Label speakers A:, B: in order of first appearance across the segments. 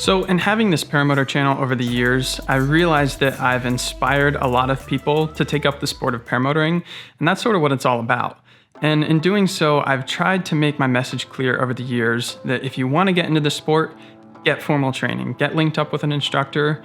A: So in having this paramotor channel over the years, I realized that I've inspired a lot of people to take up the sport of paramotoring, and that's sort of what it's all about. And in doing so, I've tried to make my message clear over the years that if you want to get into the sport, get formal training, get linked up with an instructor,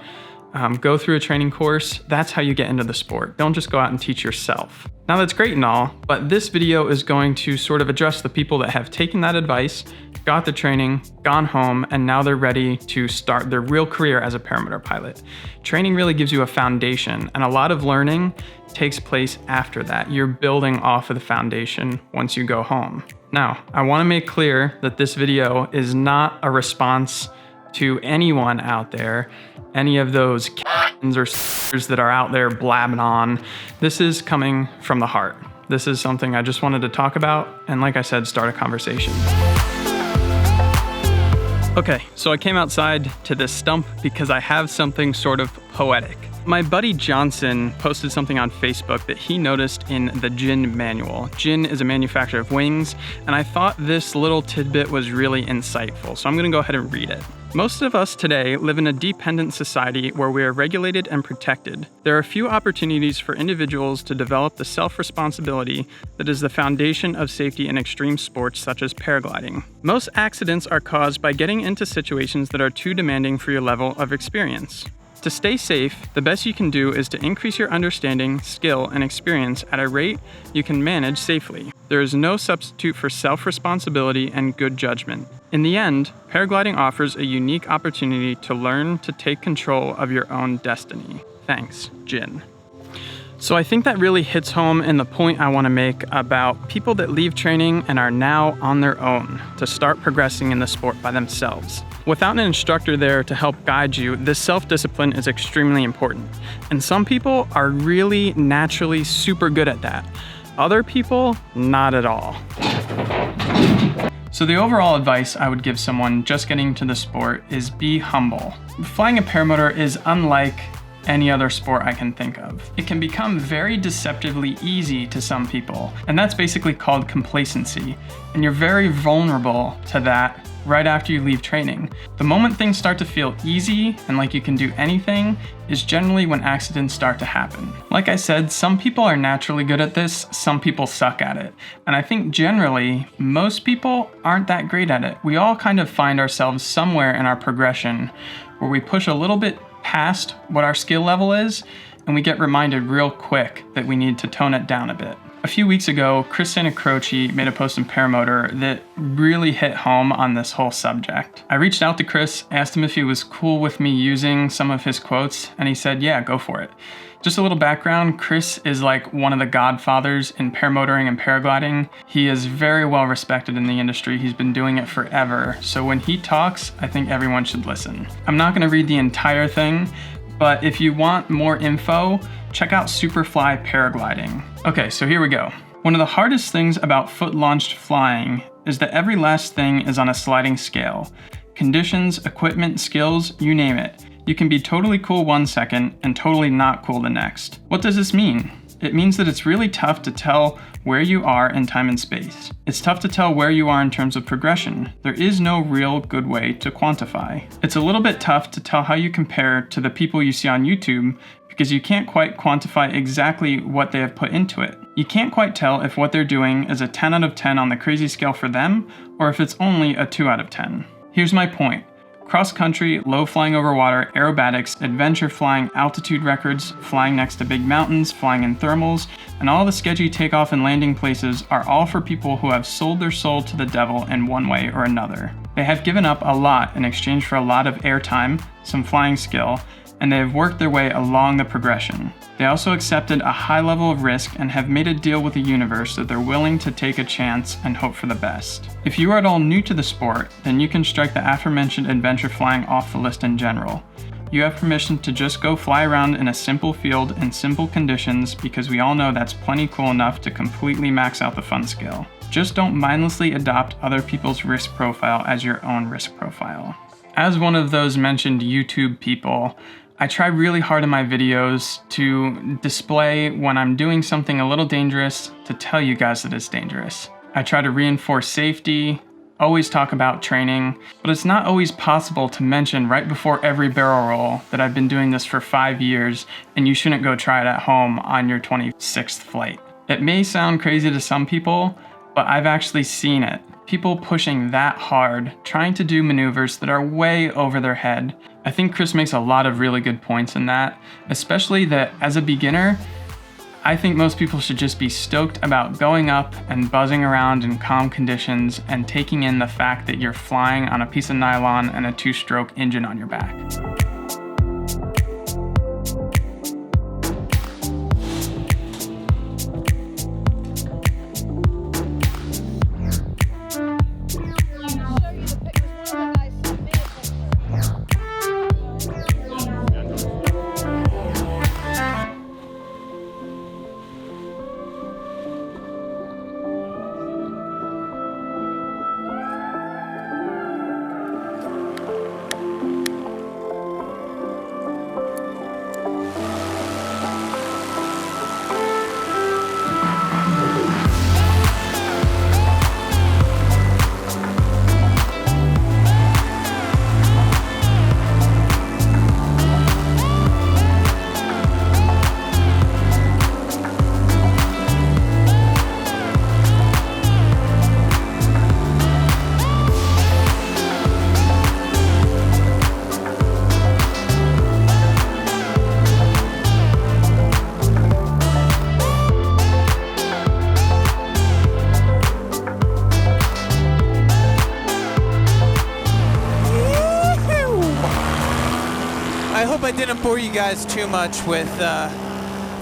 A: go through a training course. That's how you get into the sport. Don't just go out and teach yourself. Now that's great and all, but this video is going to sort of address the people that have taken that advice, got the training, gone home, and now they're ready to start their real career as a paramotor pilot. Training really gives you a foundation, and a lot of learning takes place after that. You're building off of the foundation once you go home. Now, I want to make clear that this video is not a response to anyone out there, any of those or that are out there blabbing on. This is coming from the heart. This is something I just wanted to talk about, and like I said, start a conversation. Okay, so I came outside to this stump because I have something sort of poetic. My buddy Johnson posted something on Facebook that he noticed in the Gin manual. Gin is a manufacturer of wings, and I thought this little tidbit was really insightful, so I'm gonna go ahead and read it. Most of us today live in a dependent society where we are regulated and protected. There are few opportunities for individuals to develop the self-responsibility that is the foundation of safety in extreme sports such as paragliding. Most accidents are caused by getting into situations that are too demanding for your level of experience. To stay safe, the best you can do is to increase your understanding, skill, and experience at a rate you can manage safely. There is no substitute for self-responsibility and good judgment. In the end, paragliding offers a unique opportunity to learn to take control of your own destiny. Thanks, Jin. So I think that really hits home in the point I want to make about people that leave training and are now on their own to start progressing in the sport by themselves. Without an instructor there to help guide you, this self-discipline is extremely important. And some people are really naturally super good at that. Other people, not at all. So the overall advice I would give someone just getting into the sport is be humble. Flying a paramotor is unlike any other sport I can think of. It can become very deceptively easy to some people, and that's basically called complacency. And you're very vulnerable to that right after you leave training. The moment things start to feel easy and like you can do anything is generally when accidents start to happen. Like I said, some people are naturally good at this, some people suck at it. And I think generally, most people aren't that great at it. We all kind of find ourselves somewhere in our progression where we push a little bit past what our skill level is, and we get reminded real quick that we need to tone it down a bit. A few weeks ago, Chris Santacroce made a post in Paramotor that really hit home on this whole subject. I reached out to Chris, asked him if he was cool with me using some of his quotes, and he said, yeah, go for it. Just a little background, Chris is like one of the godfathers in paramotoring and paragliding. He is very well respected in the industry. He's been doing it forever. So when he talks, I think everyone should listen. I'm not gonna read the entire thing, but if you want more info, check out Superfly Paragliding. Okay, so here we go. One of the hardest things about foot-launched flying is that every last thing is on a sliding scale. Conditions, equipment, skills, you name it. You can be totally cool one second and totally not cool the next. What does this mean? It means that it's really tough to tell where you are in time and space. It's tough to tell where you are in terms of progression. There is no real good way to quantify. It's a little bit tough to tell how you compare to the people you see on YouTube because you can't quite quantify exactly what they have put into it. You can't quite tell if what they're doing is a 10 out of 10 on the crazy scale for them or if it's only a 2 out of 10. Here's my point. Cross-country, low flying over water, aerobatics, adventure flying, altitude records, flying next to big mountains, flying in thermals, and all the sketchy takeoff and landing places are all for people who have sold their soul to the devil in one way or another. They have given up a lot in exchange for a lot of airtime, some flying skill, and they have worked their way along the progression. They also accepted a high level of risk and have made a deal with the universe that they're willing to take a chance and hope for the best. If you are at all new to the sport, then you can strike the aforementioned adventure flying off the list in general. You have permission to just go fly around in a simple field in simple conditions because we all know that's plenty cool enough to completely max out the fun scale. Just don't mindlessly adopt other people's risk profile as your own risk profile. As one of those mentioned YouTube people, I try really hard in my videos to display when I'm doing something a little dangerous to tell you guys that it's dangerous. I try to reinforce safety, always talk about training, but it's not always possible to mention right before every barrel roll that I've been doing this for 5 years and you shouldn't go try it at home on your 26th flight. It may sound crazy to some people, but I've actually seen it. People pushing that hard, trying to do maneuvers that are way over their head. I think Chris makes a lot of really good points in that, especially that as a beginner, I think most people should just be stoked about going up and buzzing around in calm conditions and taking in the fact that you're flying on a piece of nylon and a 2-stroke engine on your back.
B: I hope I didn't bore you guys too much with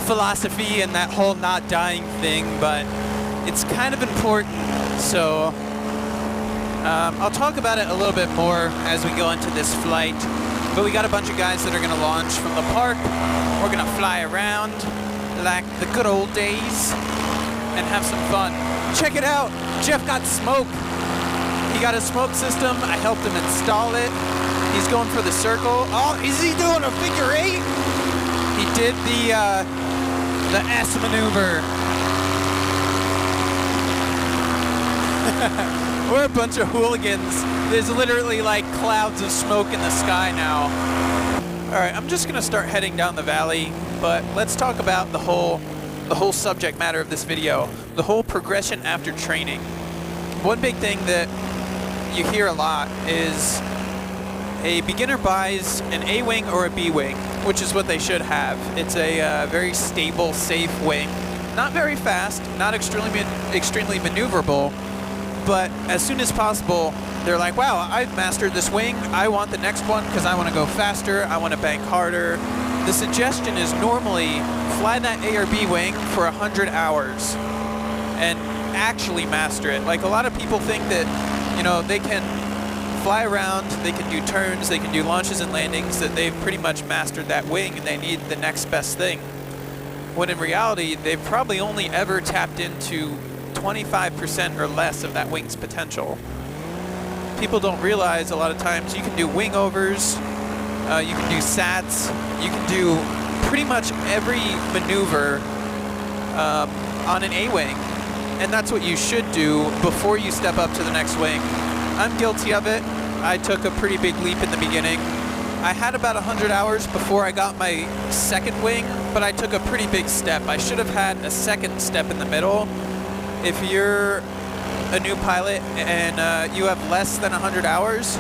B: philosophy and that whole not dying thing, but it's kind of important, so I'll talk about it a little bit more as we go into this flight. But we got a bunch of guys that are going to launch from the park. We're going to fly around like the good old days and have some fun. Check it out, Jeff got smoke. He got a smoke system. I helped him install it. He's going for the circle. Oh, is he doing a figure 8? He did the S maneuver. We're a bunch of hooligans. There's literally like clouds of smoke in the sky now. All right, I'm just gonna start heading down the valley, but let's talk about the whole subject matter of this video, the whole progression after training. One big thing that you hear a lot is a beginner buys an A-wing or a B-wing, which is what they should have. It's a very stable, safe wing. Not very fast, not extremely maneuverable, but as soon as possible, they're like, wow, I've mastered this wing. I want the next one because I want to go faster. I want to bank harder. The suggestion is normally fly that A or B wing for 100 hours and actually master it. Like a lot of people think that, you know, they can fly around, they can do turns, they can do launches and landings, that they've pretty much mastered that wing and they need the next best thing. When in reality, they've probably only ever tapped into 25% or less of that wing's potential. People don't realize a lot of times you can do wing overs, you can do sats, you can do pretty much every maneuver on an A-wing. And that's what you should do before you step up to the next wing. I'm guilty of it. I took a pretty big leap in the beginning. I had about 100 hours before I got my second wing, but I took a pretty big step. I should have had a second step in the middle. If you're a new pilot and you have less than 100 hours,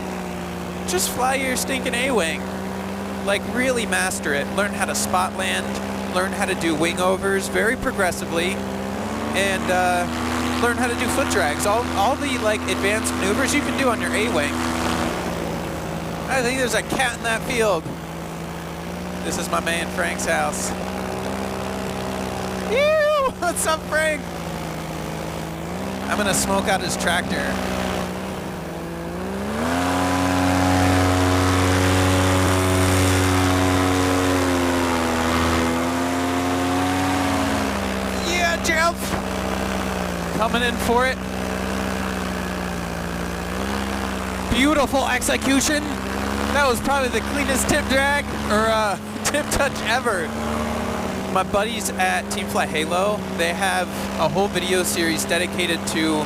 B: just fly your stinking A-wing. Like really master it. Learn how to spot land, learn how to do wing overs very progressively, and learn how to do foot drags. All the like advanced maneuvers you can do on your A-wing. I think there's a cat in that field. This is my man Frank's house. Ew! What's up, Frank? I'm gonna smoke out his tractor. Yeah, Jeff! Coming in for it. Beautiful execution. That was probably the cleanest tip drag or tip touch ever. My buddies at Team Fly Halo, they have a whole video series dedicated to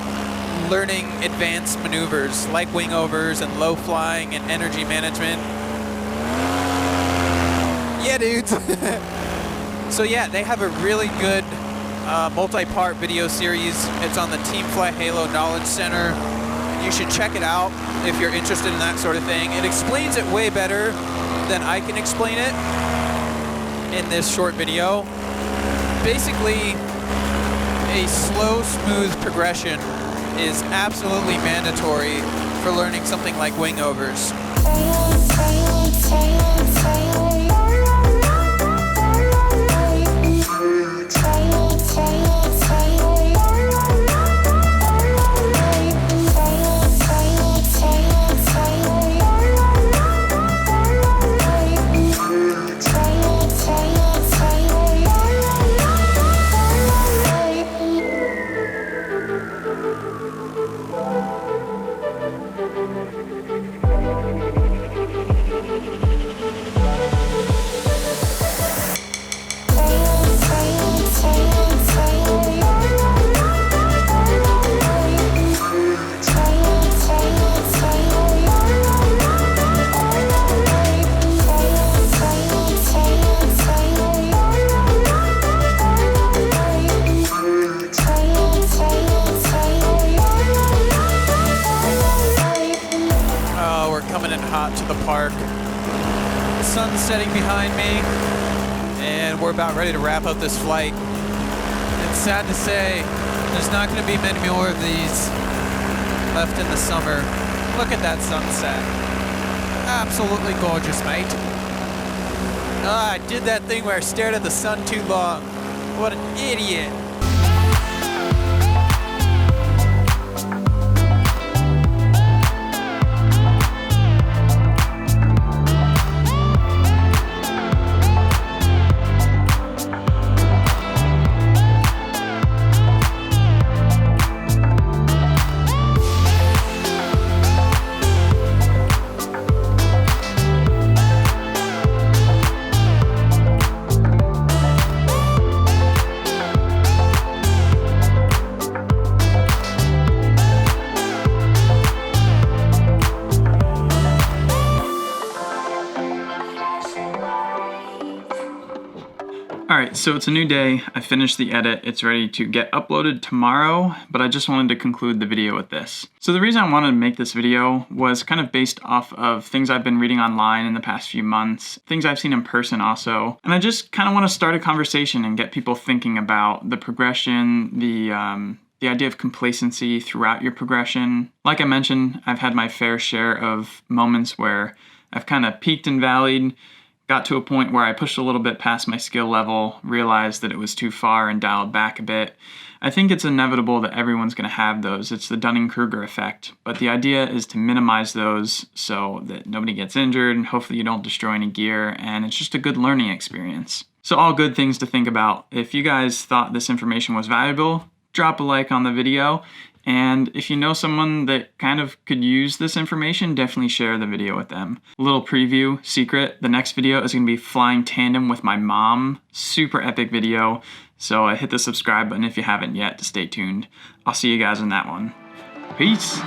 B: learning advanced maneuvers like wingovers and low flying and energy management. Yeah, dudes. So yeah, they have a really good multi-part video series. It's on the Team Fly Halo Knowledge Center. You should check it out if you're interested in that sort of thing. It explains it way better than I can explain it in this short video. Basically, a slow, smooth progression is absolutely mandatory for learning something like wingovers. To the park. The sun's setting behind me, and we're about ready to wrap up this flight. It's sad to say, there's not going to be many more of these left in the summer. Look at that sunset. Absolutely gorgeous, mate. I did that thing where I stared at the sun too long. What an idiot.
A: Alright, so it's a new day. I finished the edit. It's ready to get uploaded tomorrow, but I just wanted to conclude the video with this. So the reason I wanted to make this video was kind of based off of things I've been reading online in the past few months, things I've seen in person also, and I just kind of want to start a conversation and get people thinking about the progression, the idea of complacency throughout your progression. Like I mentioned, I've had my fair share of moments where I've kind of peaked and valleyed, got to a point where I pushed a little bit past my skill level, realized that it was too far and dialed back a bit. I think it's inevitable that everyone's going to have those. It's the Dunning-Kruger effect. But the idea is to minimize those so that nobody gets injured and hopefully you don't destroy any gear, and it's just a good learning experience. So all good things to think about. If you guys thought this information was valuable, drop a like on the video. And if you know someone that kind of could use this information, definitely share the video with them. A little preview, secret, the next video is going to be flying tandem with my mom. Super epic video. So hit the subscribe button if you haven't yet to stay tuned. I'll see you guys in that one. Peace.